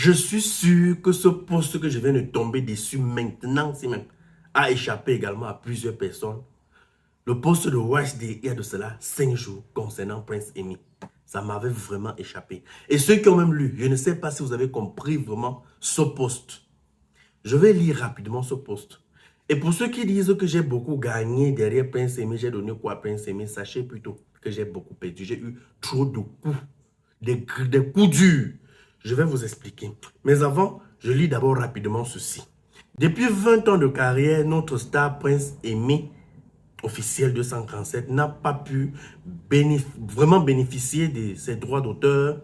Je suis sûr que ce poste que je viens de tomber dessus maintenant, si même, a échappé également à plusieurs personnes. Le poste de WashD, il y a de cela 5 jours concernant Prince Amy. Ça m'avait vraiment échappé. Et ceux qui ont même lu, je ne sais pas si vous avez compris vraiment ce poste. Je vais lire rapidement ce poste. Et pour ceux qui disent que j'ai beaucoup gagné derrière Prince Amy, j'ai donné quoi à Prince Amy, sachez plutôt que j'ai beaucoup perdu. J'ai eu trop de coups, des coups durs. Je vais vous expliquer. Mais avant, je lis d'abord rapidement ceci. Depuis 20 ans de carrière, notre star Prince Amy, officiel 237, n'a pas pu vraiment bénéficier de ses droits d'auteur.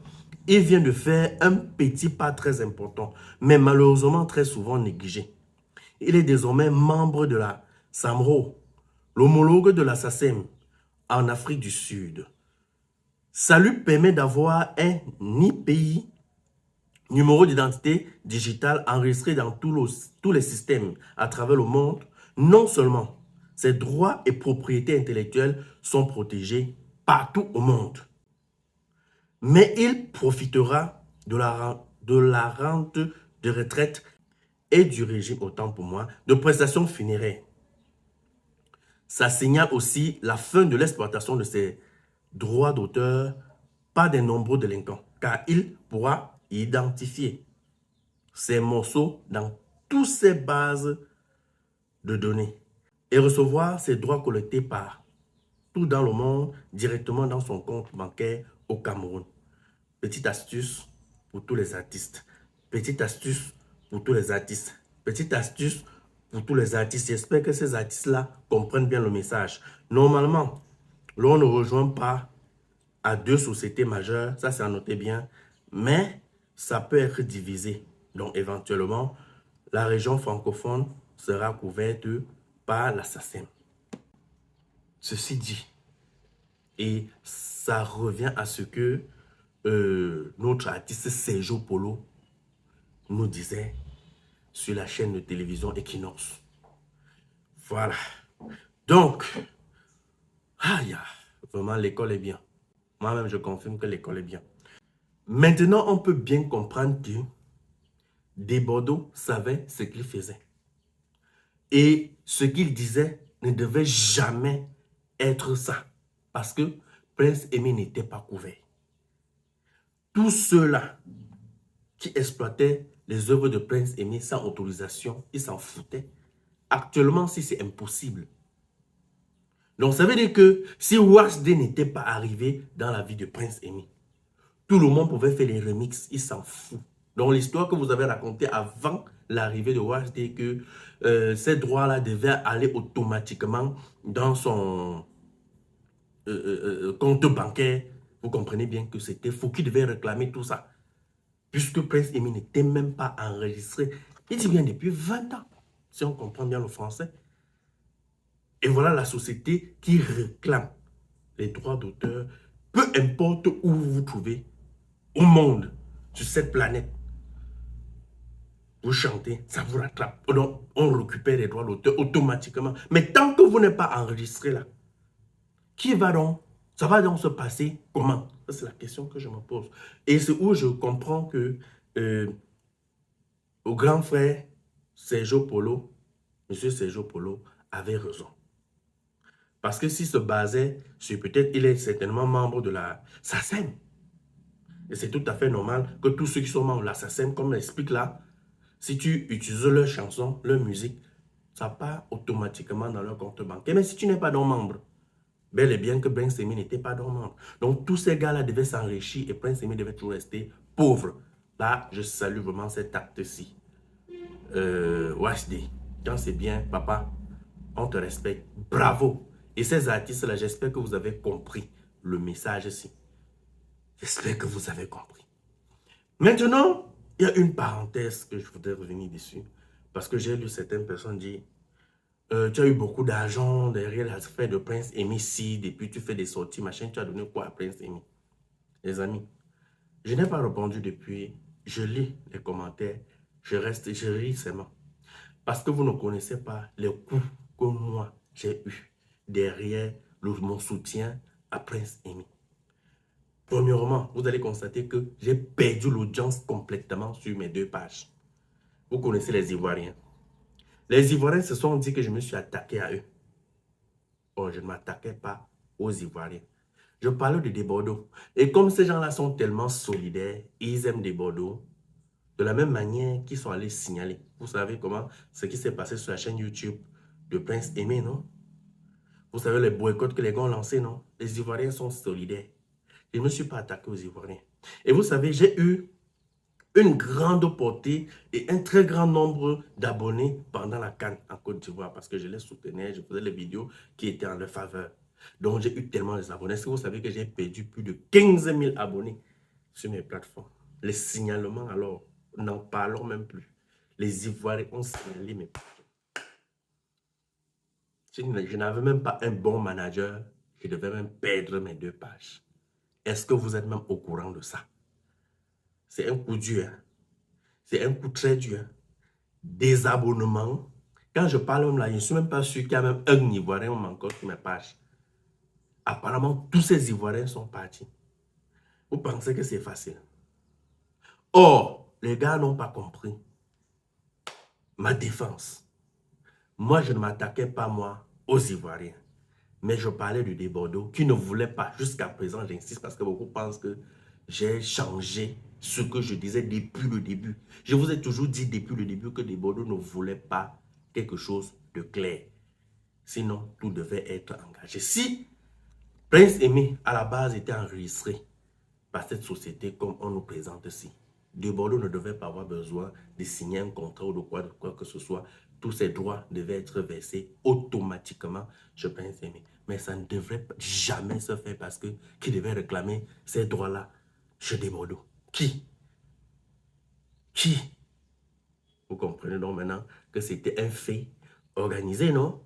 Il vient de faire un petit pas très important, mais malheureusement très souvent négligé. Il est désormais membre de la SAMRO, l'homologue de la SACEM en Afrique du Sud. Ça lui permet d'avoir un IPI, numéro d'identité digitale enregistré dans tous les systèmes à travers le monde. Non seulement ses droits et propriétés intellectuelles sont protégés partout au monde, mais il profitera de la rente de retraite et du régime, autant pour moi, de prestations funéraires. Ça signale aussi la fin de l'exploitation de ces droits d'auteur par des nombreux délinquants, car il pourra identifier ces morceaux dans toutes ces bases de données et recevoir ces droits collectés par tout dans le monde directement dans son compte bancaire au Cameroun. Petite astuce pour tous les artistes. Petite astuce pour tous les artistes. Petite astuce pour tous les artistes. J'espère que ces artistes-là comprennent bien le message. Normalement, l'on ne rejoint pas à 2 sociétés majeures, ça c'est à noter bien, mais ça peut être divisé. Donc éventuellement, la région francophone sera couverte par la SACEM. Ceci dit, et ça revient à ce que notre artiste Sergio Polo nous disait sur la chaîne de télévision Equinox. Voilà. Donc, vraiment l'école est bien. Moi-même, je confirme que l'école est bien. Maintenant, on peut bien comprendre que Desbordeaux savait ce qu'il faisait. Et ce qu'il disait ne devait jamais être ça. Parce que Prince Amy n'était pas couvert. Tous ceux-là qui exploitaient les œuvres de Prince Amy sans autorisation, ils s'en foutaient. Actuellement, si c'est impossible. Donc, ça veut dire que si WashD n'était pas arrivé dans la vie de Prince Amy, tout le monde pouvait faire les remixes, il s'en fout. Donc, l'histoire que vous avez racontée avant l'arrivée de WashD, que ces droits-là devaient aller automatiquement dans son compte bancaire, vous comprenez bien que c'était faux, qui devait réclamer tout ça. Puisque Prince Amy n'était même pas enregistré. Il dit bien depuis 20 ans, si on comprend bien le français. Et voilà la société qui réclame les droits d'auteur, peu importe où vous vous trouvez, au monde, sur cette planète. Vous chantez, ça vous rattrape. Donc, on récupère les droits d'auteur automatiquement. Mais tant que vous n'êtes pas enregistré là, ça va donc se passer comment? C'est la question que je me pose. Et c'est où je comprends que au grand frère Sergio Polo, monsieur Sergio Polo, avait raison. Parce que s'il se basait sur peut-être, il est certainement membre de la SACEM. Et c'est tout à fait normal que tous ceux qui sont membres de la SACEM, comme l'explique là, si tu utilises leurs chansons, leur musique, ça part automatiquement dans leur compte bancaire. Mais si tu n'es pas donc membre, bel et bien que Prince Amy n'était pas donc membre. Donc tous ces gars-là devaient s'enrichir et Prince Amy devait toujours rester pauvre. Là, je salue vraiment cet acte-ci. WashD, quand c'est bien, papa, on te respecte. Bravo. Et ces artistes-là, j'espère que vous avez compris le message ici. J'espère que vous avez compris. Maintenant, il y a une parenthèse que je voudrais revenir dessus. Parce que j'ai lu certaines personnes dire tu as eu beaucoup d'argent derrière l'affaire de Prince Amy Seed et puis tu fais des sorties, machin, tu as donné quoi à Prince Amy? Les amis, je n'ai pas répondu depuis. Je lis les commentaires. Je ris seulement. Parce que vous ne connaissez pas les coups que moi j'ai eu derrière mon soutien à Prince Amy. Premièrement, vous allez constater que j'ai perdu l'audience complètement sur mes 2 pages. Vous connaissez les Ivoiriens. Les Ivoiriens se sont dit que je me suis attaqué à eux. Or, je ne m'attaquais pas aux Ivoiriens. Je parlais de Desbordeaux. Et comme ces gens-là sont tellement solidaires, ils aiment Desbordeaux, de la même manière qu'ils sont allés signaler. Vous savez comment ce qui s'est passé sur la chaîne YouTube de Prince Aimé, non? Vous savez les boycotts que les gars ont lancés, non? Les Ivoiriens sont solidaires. Je ne me suis pas attaqué aux Ivoiriens. Et vous savez, j'ai eu une grande portée et un très grand nombre d'abonnés pendant la CAN en Côte d'Ivoire parce que je les soutenais, je faisais les vidéos qui étaient en leur faveur. Donc, j'ai eu tellement d'abonnés. Est-ce que vous savez que j'ai perdu plus de 15 000 abonnés sur mes plateformes? Les signalements, alors, n'en parlons même plus. Les Ivoiriens ont signalé mes pages. Je n'avais même pas un bon manager. Je devais même perdre mes 2 pages. Est-ce que vous êtes même au courant de ça? C'est un coup dur. Hein? C'est un coup très dur. Hein? Désabonnement. Quand je parle même là, je ne suis même pas sûr qu'il y a même un Ivoirien encore sur mes pages. Apparemment, tous ces Ivoiriens sont partis. Vous pensez que c'est facile? Or, les gars n'ont pas compris ma défense. Moi, je ne m'attaquais pas, moi, aux Ivoiriens. Mais je parlais de Desbordeaux qui ne voulait pas, jusqu'à présent, j'insiste parce que beaucoup pensent que j'ai changé ce que je disais depuis le début. Je vous ai toujours dit depuis le début que Desbordeaux ne voulait pas quelque chose de clair. Sinon, tout devait être engagé. Si Prince Aimé, à la base, était enregistré par cette société comme on nous présente ici, Desbordeaux ne devait pas avoir besoin de signer un contrat ou de quoi que ce soit. Tous ses droits devaient être versés automatiquement chez Prince Aimé. Mais ça ne devrait jamais se faire parce que qui devait réclamer ces droits-là chez Desbordeaux? Qui? Qui? Vous comprenez donc maintenant que c'était un fait organisé, non?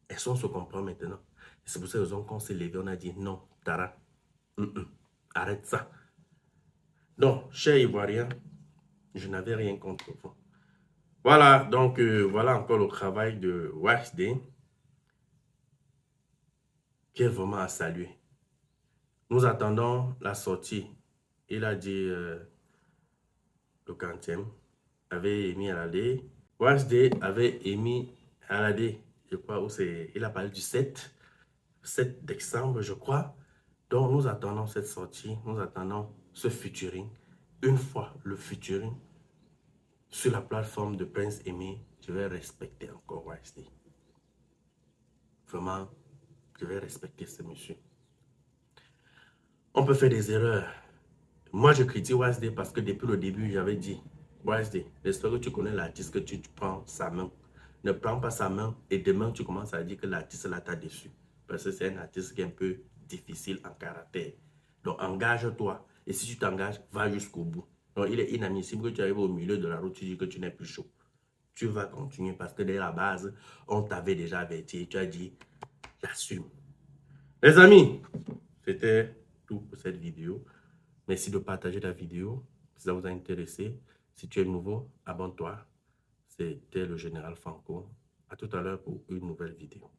Est-ce qu'on se comprend maintenant? C'est pour cette raison qu'on s'est levé, on a dit non, Tara, arrête ça. Donc, chers Ivoiriens, je n'avais rien contre vous. Voilà, donc voilà encore le travail de WashD qui est vraiment à saluer. Nous attendons la sortie. Il a dit le 40e avait émis à la D. WashD avait émis à la D, je crois, où c'est. Il a parlé du 7 décembre, je crois. Donc nous attendons cette sortie, nous attendons ce featuring. Une fois le featuring sur la plateforme de Prince Aimé, je vais respecter encore WashD. Vraiment, je vais respecter ce monsieur. On peut faire des erreurs. Moi, je critique WashD parce que depuis le début, j'avais dit, WashD, j'espère que tu connais l'artiste, que tu prends sa main. Ne prends pas sa main et demain, tu commences à dire que l'artiste là t'a déçu. Parce que c'est un artiste qui est un peu difficile en caractère. Donc, engage-toi. Et si tu t'engages, va jusqu'au bout. Donc, il est inadmissible que tu arrives au milieu de la route, tu dis que tu n'es plus chaud. Tu vas continuer parce que dès la base, on t'avait déjà averti et tu as dit, j'assume. Les amis, c'était tout pour cette vidéo. Merci de partager la vidéo si ça vous a intéressé. Si tu es nouveau, abonne-toi. C'était le Général Franco. À tout à l'heure pour une nouvelle vidéo.